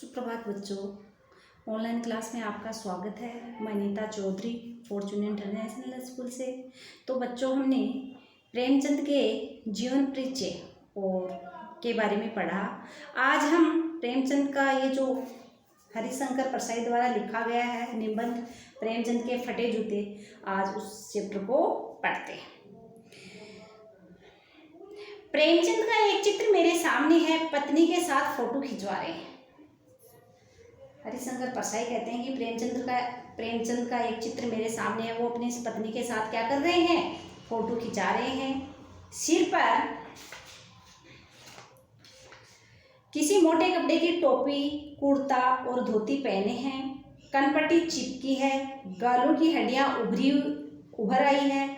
सुप्रभात बच्चों। Online class में आपका स्वागत है। मैं Neeta Chaudhary Fortune International school से। तो बच्चों, हमने प्रेमचंद के जीवन परिचय और के बारे में पढ़ा। आज हम प्रेमचंद का ये जो हरिशंकर परसाई द्वारा लिखा गया है निबंध प्रेमचंद के फटे जूते, आज उस चैप्टर को पढ़ते हैं। प्रेमचंद का एक चित्र मेरे सामने है, पत्नी के साथ फोटो खिंचवा रहे हैं। हरिशंकर परसाई कहते हैं कि प्रेमचंद का एक चित्र मेरे सामने है, वो अपनी पत्नी के साथ क्या कर रहे हैं, फोटो खिंचा रहे हैं। सिर पर किसी मोटे कपड़े की टोपी, कुर्ता और धोती पहने हैं। कनपट्टी चिपकी है, गालों की हड्डियां उभर आई है,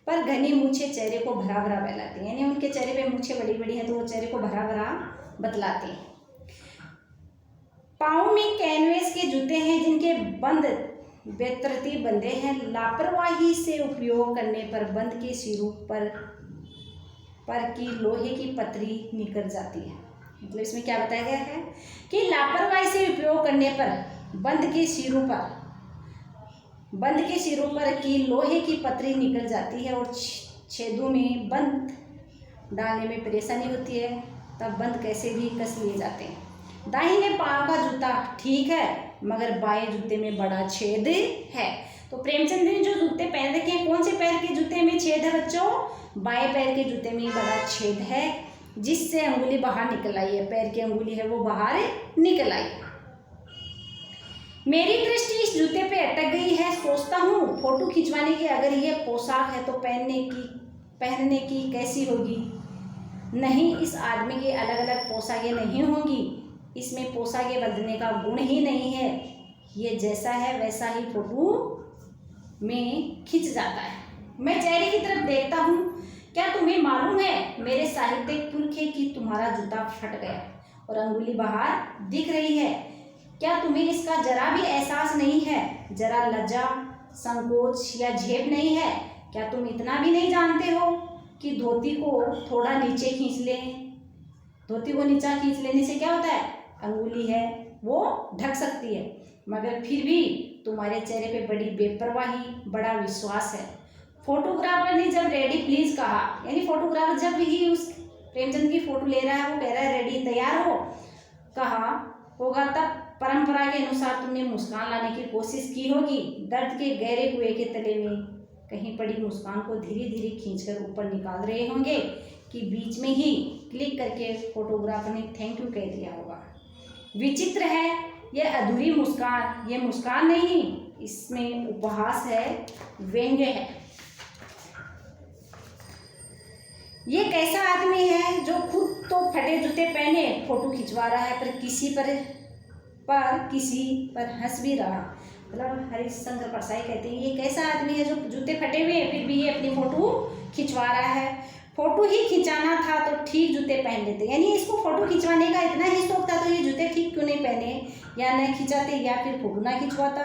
पर घनी मूछें चेहरे को भरा भरा बहलाती हैं। यानी उनके चेहरे पे मूछें बड़ी बड़ी हैं तो वो चेहरे को भरा भरा बतलाती हैं। पाँव में कैनवेस के जूते हैं जिनके बंद बेतरतीब बंधे हैं। लापरवाही से उपयोग करने पर बंद के सिरों पर की लोहे की पतरी निकल जाती है। मतलब इसमें क्या बताया गया है कि लापरवाही से उपयोग करने पर बंद के सिरों पर की लोहे की पतरी निकल जाती है और छेदों में बंद डालने में परेशानी होती है, तब बंद कैसे भी कस लिए जाते हैं। दाहिने पांव का जूता ठीक है, मगर बाएं जूते में बड़ा छेद है। तो प्रेमचंद ने जो जूते पहन रखे हैं, कौन से पैर के जूते में छेद है बच्चों? बाएं पैर के जूते में बड़ा छेद है, जिससे अंगुली बाहर निकल आई है। पैर की अंगुली है वो बाहर निकल आई। मेरी दृष्टि इस जूते पे अटक गई है। सोचता हूँ फोटो खिंचवाने की अगर ये पोशाक है तो पहनने की कैसी होगी। नहीं, इस आदमी की अलग अलग पोशाकें नहीं होंगी। इसमें पोशाकें बदलने का गुण ही नहीं है। ये जैसा है वैसा ही फोटो में खिंच जाता है। मैं चेहरे की तरफ देखता हूँ। क्या तुम्हें मालूम है मेरे साहित्यिक पुरखे कि तुम्हारा जूता फट गया और अंगुली बाहर दिख रही है? क्या तुम्हें इसका जरा भी एहसास नहीं है? जरा लज्जा, संकोच या झेप नहीं है? क्या तुम इतना भी नहीं जानते हो कि धोती को थोड़ा नीचे खींच लें? धोती को नीचा खींच लेने से क्या होता है? अंगुली है वो ढक सकती है, मगर फिर भी तुम्हारे चेहरे पे बड़ी बेपरवाही, बड़ा विश्वास है। फोटोग्राफर ने जब रेडी प्लीज कहा, यानी फोटोग्राफर जब ही उस प्रेमचंद की फोटो ले रहा है, वो कह रहा है रेडी तैयार हो, कहा होगा, तब परंपरा के अनुसार तुमने मुस्कान लाने की कोशिश की होगी। दर्द के गहरे कुएं के तले में कहीं पड़ी मुस्कान को धीरे धीरे खींचकर ऊपर निकाल रहे होंगे कि बीच में ही क्लिक करके फोटोग्राफर ने थैंक यू कह दिया होगा। विचित्र है यह अधूरी मुस्कान। ये मुस्कान नहीं, इसमें उपहास है, व्यंग्य है। ये कैसा आदमी है जो खुद तो फटे जूते पहने फोटो खिंचवा रहा है, पर किसी पर हंस भी रहा। मतलब हरिशंकर परसाई कहते हैं ये कैसा आदमी है जो जूते फटे हुए फिर भी ये अपनी फोटो खिंचवा रहा है। फोटो ही खिंचाना था तो ठीक जूते पहन लेते, यानी इसको फोटो खिंचवाने का इतना ही शौक था तो ये जूते ठीक क्यों नहीं पहने, या नहीं खिंचाते, या फिर फोटो ना खिंचवाता।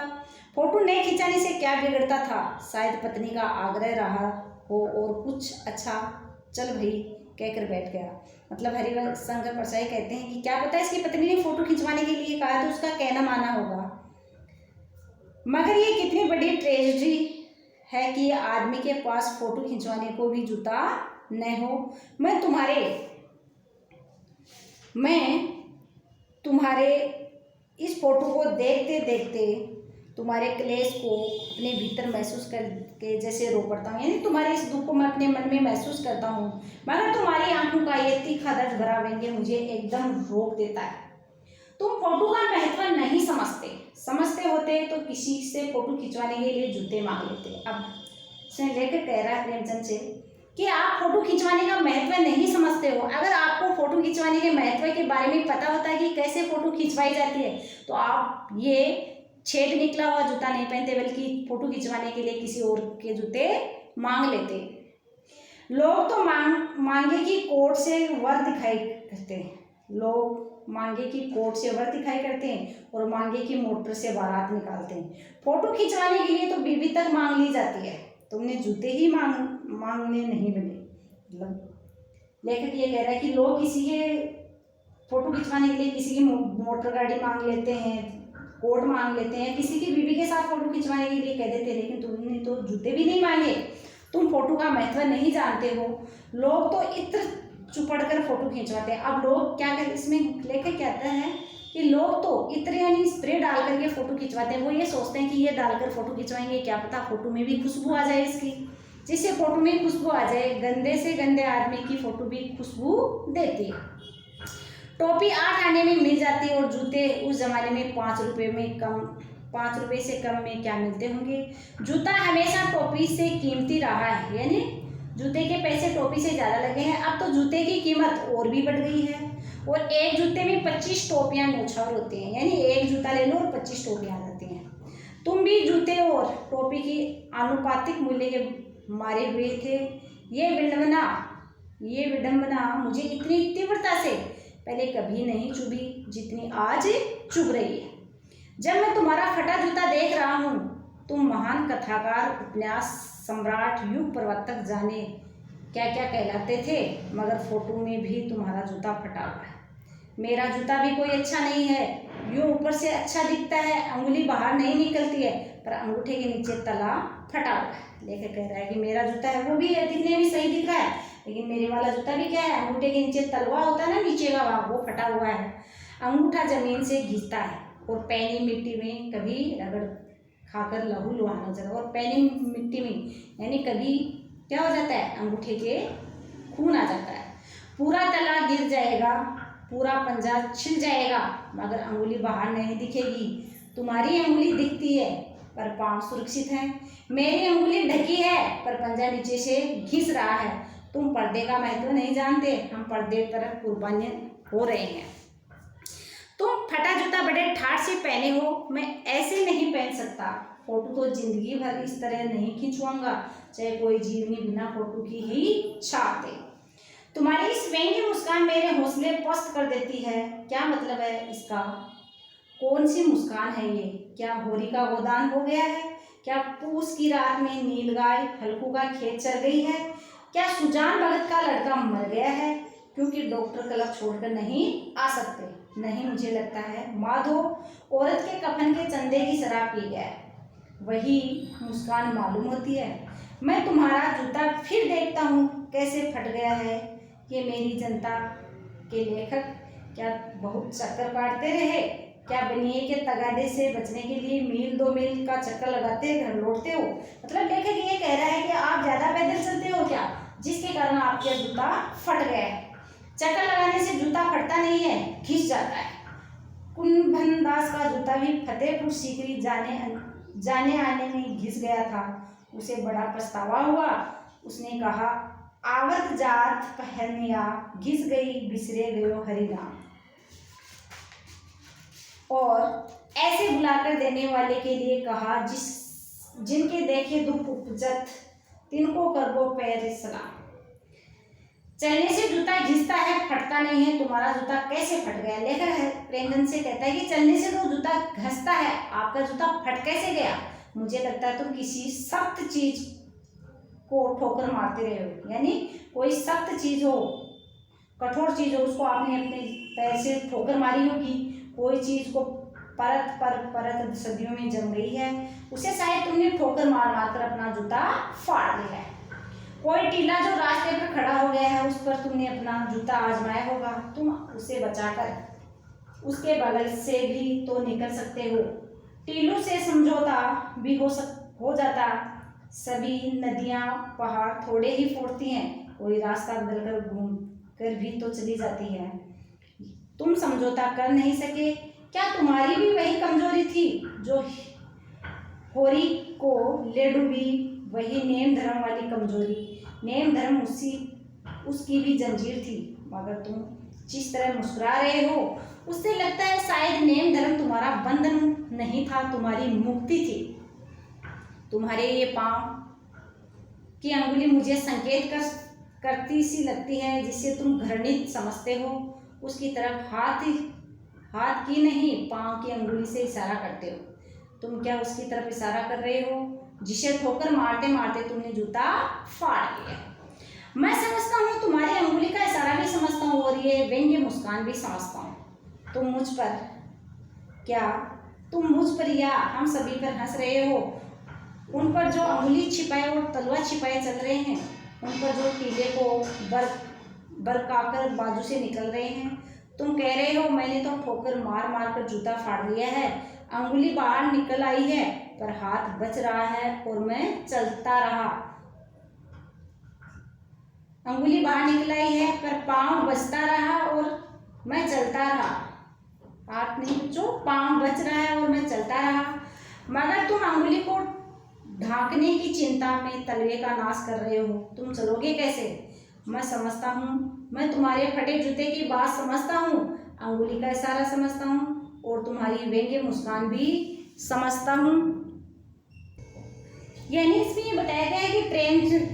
फोटो नहीं खिंचाने से क्या बिगड़ता था? शायद पत्नी का आग्रह रहा हो और कुछ अच्छा चल भाई कहकर बैठ गया। मतलब हरिशंकर परसाई कहते हैं कि क्या पता इसकी पत्नी ने फोटो खिंचवाने के लिए कहा तो उसका कहना माना होगा। मगर ये कितनी बड़ी ट्रेजेडी है कि आदमी के पास फोटो खिंचवाने को भी जूता न हो। मैं तुम्हारे इस फोटो को देखते देखते तुम्हारे क्लेश को अपने भीतर महसूस करके जैसे रो पड़ता हूँ, यानी तुम्हारे इस दुख को मैं अपने मन में महसूस करता हूँ, मगर तुम्हारी आंखों का ये तीखा दर्द भरा व्यंग्य मुझे एकदम रोक देता है। तुम फोटो का महत्व नहीं समझते होते तो किसी से फोटो खिंचवाने के लिए जूते मांग लेते। अब इसमें लेकर कह रहा है प्रेमचंद से कि आप फोटो खिंचवाने का महत्व नहीं समझते हो। अगर आपको फोटो खिंचवाने के महत्व के बारे में पता होता है कि कैसे फोटो खिंचवाई जाती है, तो आप ये छेद निकला हुआ जूता नहीं पहनते, बल्कि फोटो खिंचवाने के लिए किसी और के जूते मांग लेते। लोग तो मांगे की कोट से वर दिखाई करते हैं और मांगे की मोटर से बारात निकालते हैं। फोटो खिंचवाने के लिए तो बीबी तक मांग ली जाती है, तुमने जूते ही मांगने नहीं बने। मतलब लेखक ये कह रहा है कि लोग किसी के फोटो खिंचवाने के लिए किसी की मोटर गाड़ी मांग लेते हैं, कोट मांग लेते हैं, किसी की बीवी के साथ फोटो खिंचवाने के लिए कह देते हैं, लेकिन तुमने तो जूते भी नहीं मांगे। तुम फोटो का महत्व नहीं जानते हो। लोग तो इत्र चुपड़ कर फोटो खिंचवाते हैं। अब लोग क्या कर, इसमें लेखक कहता है कि लोग तो इत्र यानी स्प्रे डाल करके फोटो खिंचवाते हैं। वो ये सोचते हैं कि ये डालकर फोटो खिंचवाएंगे, क्या पता फोटो में भी खुशबू आ जाए इसकी, जिससे फोटो में खुशबू आ जाए। गंदे से गंदे आदमी की फोटो भी खुशबू देती है। टोपी 8 आने में मिल जाती है और जूते उस जमाने में 5 रुपये में कम, 5 रुपये से कम में क्या मिलते होंगे। जूता हमेशा टोपी से कीमती रहा है, यानी जूते के पैसे टोपी से ज़्यादा लगे हैं। अब तो जूते की कीमत और भी बढ़ गई है और एक जूते में 25 टोपियाँ न्योछावर होती हैं, यानी एक जूता ले लो और 25 टोपियाँ आ जाती हैं। तुम भी जूते और टोपी की आनुपातिक मूल्य के मारे हुए थे। ये विडंबना मुझे इतनी तीव्रता से पहले कभी नहीं चुभी जितनी आज चुभ रही है। जब मैं तुम्हारा फटा जूता देख रहा हूँ। तुम महान कथाकार, उपन्यास सम्राट, युग प्रवर्तक जाने क्या क्या कहलाते थे, मगर फोटो में भी तुम्हारा जूता फटा हुआ है। मेरा जूता भी कोई अच्छा नहीं है। यूँ ऊपर से अच्छा दिखता है, अंगुली बाहर नहीं निकलती है, पर अंगूठे के नीचे तला फटा हुआ है। लेकर कह रहा है कि मेरा जूता है वो भी है, दिखने में सही दिख रहा है, लेकिन मेरे वाला जूता भी क्या है, अंगूठे के नीचे तलवा होता है ना नीचे का भाग, वो फटा हुआ है। अंगूठा जमीन से घिसता है और पैनी मिट्टी में कभी रगड़ खाकर लहू लुहान हो जाता है। और पैनी मिट्टी में यानी कभी क्या हो जाता है, अंगूठे के खून आ जाता है। पूरा तला गिर जाएगा, पूरा पंजा छिल जाएगा, मगर अंगुली बाहर नहीं दिखेगी। तुम्हारी अंगुली दिखती है पर पाँव सुरक्षित है। मेरी अंगुली ढकी है पर पंजा नीचे से घिस रहा है। तुम पर्दे का महत्व नहीं जानते, हम पर्दे तरफ कुर्बानियां हो रहे हैं। तुम फटा जूता बड़े ठाठ से पहने हो, मैं ऐसे नहीं पहन सकता। फोटो तो जिंदगी भर इस तरह नहीं खिंचवाऊंगा, चाहे कोई जीवनी बिना फोटो की ही छाप दे। तुम्हारी इस व्यंग्य मुस्कान मेरे हौसले पस्त कर देती है। क्या मतलब है इसका? कौन सी मुस्कान है ये? क्या होरी का गोदान हो गया है? क्या पूस की रात में नीलगाय हल्कू का खेत चर गई है? क्या सुजान भगत का लड़का मर गया है क्योंकि डॉक्टर क्लब छोड़कर नहीं आ सकते? नहीं, मुझे लगता है माधो औरत के कफन के चंदे की शराब पी गया है, वही मुस्कान मालूम होती है। मैं तुम्हारा जूता फिर देखता हूँ कैसे फट गया है। ये मेरी जनता के लेखक क्या बहुत चक्कर काटते रहे? क्या बनिए के तगादे से बचने के लिए मील 2 मील का चक्कर लगाते घर लौटते हो? मतलब लेखक ये कह रहा है कि आप ज़्यादा पैदल चलते हो क्या, जिसके कारण आपका जूता फट गया है। चक्कर लगाने से जूता फटता नहीं है, घिस जाता है। कुंभन दास का जूता भी फतेहपुर सीकरी जाने आने में घिस गया था। उसे बड़ा पछतावा हुआ। उसने कहा, आवत जात पहनिया घिस गई बिसरे गयो हरि नाम। और ऐसे बुलाकर देने वाले के लिए कहा, जिनके देखे दुख उपजत तिनको करबो पैर सलाम। चलने से जूता घिसता है, फटता नहीं है। तुम्हारा जूता कैसे फट गया? लेखक है प्रेमचंद से कहता है कि चलने से तो जूता घसता है, आपका जूता फट कैसे गया? मुझे लगता है तुम किसी सख्त चीज को ठोकर मारते रहे हो, यानी कोई सख्त चीज हो, कठोर चीज हो, उसको आपने अपने पैर से ठोकर मारी होगी। कोई चीज को परत पर परत सदियों में जम गई है, उसे शायद तुमने ठोकर मार मार कर अपना जूता फाड़ दिया है। कोई टीला जो रास्ते पर खड़ा हो गया है, उस पर तुमने अपना जूता आजमाया होगा। तुम उसे बचाकर उसके बगल से भी तो निकल सकते हो। टीलों से समझौता भी हो जाता। सभी नदियाँ पहाड़ थोड़े ही फोड़ती हैं, कोई रास्ता बदलकर घूम कर भी तो चली जाती है। तुम समझौता कर नहीं सके। क्या तुम्हारी भी वही कमजोरी थी जो होरी को ले डूबी? वही नेम धर्म वाली कमजोरी। नेम धर्म उसकी भी जंजीर थी, मगर तुम जिस तरह मुस्कुरा रहे हो उससे लगता है शायद नेम धर्म तुम्हारा बंधन नहीं था, तुम्हारी मुक्ति थी। तुम्हारे ये पाँव की अंगुली मुझे संकेत करती सी लगती है, जिससे तुम घृणित समझते हो। उसकी तरफ हाथ की नहीं, पाँव की अंगुली से इशारा करते हो। तुम क्या उसकी तरफ इशारा कर रहे हो जिसे ठोकर मारते मारते तुमने जूता फाड़ लिया? मैं समझता हूँ, तुम्हारी अंगुली का इशारा भी समझता हूँ और ये व्यंग्य मुस्कान भी समझता हूँ। तुम मुझ पर या हम सभी पर हंस रहे हो। उन पर जो अंगुली छिपाए और तलवा छिपाए चल रहे हैं, उन पर जो टीले को बरकाकर बाजू से निकल रहे हैं। तुम कह रहे हो मैंने तो ठोकर मार मार कर जूता फाड़ लिया है, अंगुली बाहर निकल आई है पर हाथ बच रहा है और मैं चलता रहा। अंगुली बाहर निकल आई है पर पाँव बचता रहा और मैं चलता रहा। हाथ नहीं जो पाँव बच रहा है और मैं चलता रहा। मगर तुम अंगुली को ढांकने की चिंता में तलवे का नाश कर रहे हो। तुम चलोगे कैसे? मैं समझता हूँ, मैं तुम्हारे फटे जूते की बात समझता हूँ, अंगुली का इशारा समझता हूँ और तुम्हारी व्यंग्य मुस्कान भी समझता हूँ। यानी इसमें ये बताया गया है कि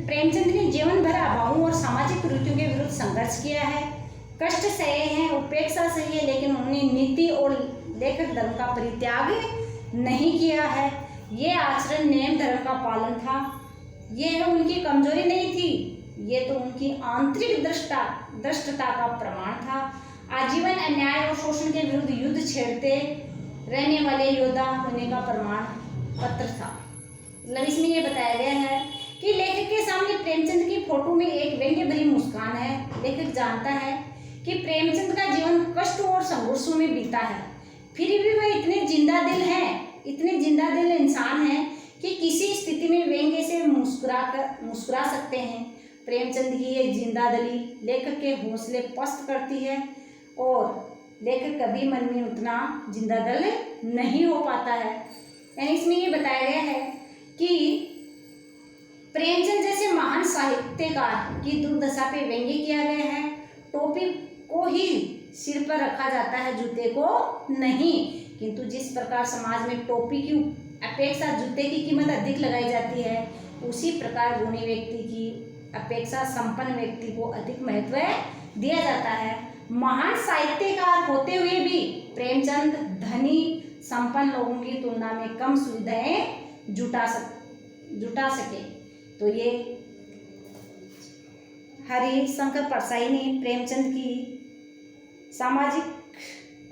प्रेमचंद ने जीवन भर अभावों और सामाजिक कुरीतियों के विरुद्ध संघर्ष किया है, कष्ट सहे हैं, उपेक्षा सही है, लेकिन उन्होंने नीति और लेखक धर्म का परित्याग नहीं किया है। ये आचरण नियम धर्म का पालन था। यह उनकी कमजोरी नहीं थी, ये तो उनकी आंतरिक दृष्टता का प्रमाण था। आजीवन अन्याय और शोषण के विरुद्ध युद्ध छेड़ते रहने वाले योद्धा होने का प्रमाण पत्र था। मतलब इसमें यह बताया गया है कि लेखक के सामने प्रेमचंद की फोटो में एक व्यंग्य भरी मुस्कान है। लेखक जानता है कि प्रेमचंद का जीवन कष्टों और संघर्षों में बीता है, फिर भी वह इतने जिंदा दिल इंसान हैं कि किसी स्थिति में व्यंग्य से मुस्कुरा सकते हैं। प्रेमचंद की ये जिंदा दिली लेखक के हौसले पस्त करती है और लेखक कभी मन में उतना जिंदा दिल नहीं हो पाता है। यानी इसमें ये बताया गया है कि प्रेमचंद जैसे महान साहित्यकार की दुर्दशा पे व्यंग्य किया गया है। टोपी को ही सिर पर रखा जाता है, जूते को नहीं। किंतु जिस प्रकार समाज में टोपी की अपेक्षा जूते की कीमत अधिक लगाई जाती है, उसी प्रकार गुणी व्यक्ति की अपेक्षा संपन्न व्यक्ति को अधिक महत्व दिया जाता है। महान साहित्यकार होते हुए भी प्रेमचंद धनी संपन्न लोगों की तुलना में कम सुविधाएं जुटा सके। तो ये हरिशंकर परसाई ने प्रेमचंद की सामाजिक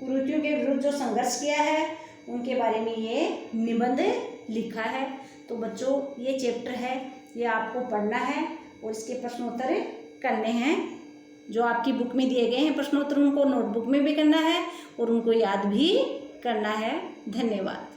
कुरीतियों के विरुद्ध जो संघर्ष किया है उनके बारे में ये निबंध लिखा है। तो बच्चों ये चैप्टर है, ये आपको पढ़ना है और इसके प्रश्नोत्तर करने हैं। जो आपकी बुक में दिए गए हैं प्रश्नोत्तर, उनको नोटबुक में भी करना है और उनको याद भी करना है। धन्यवाद।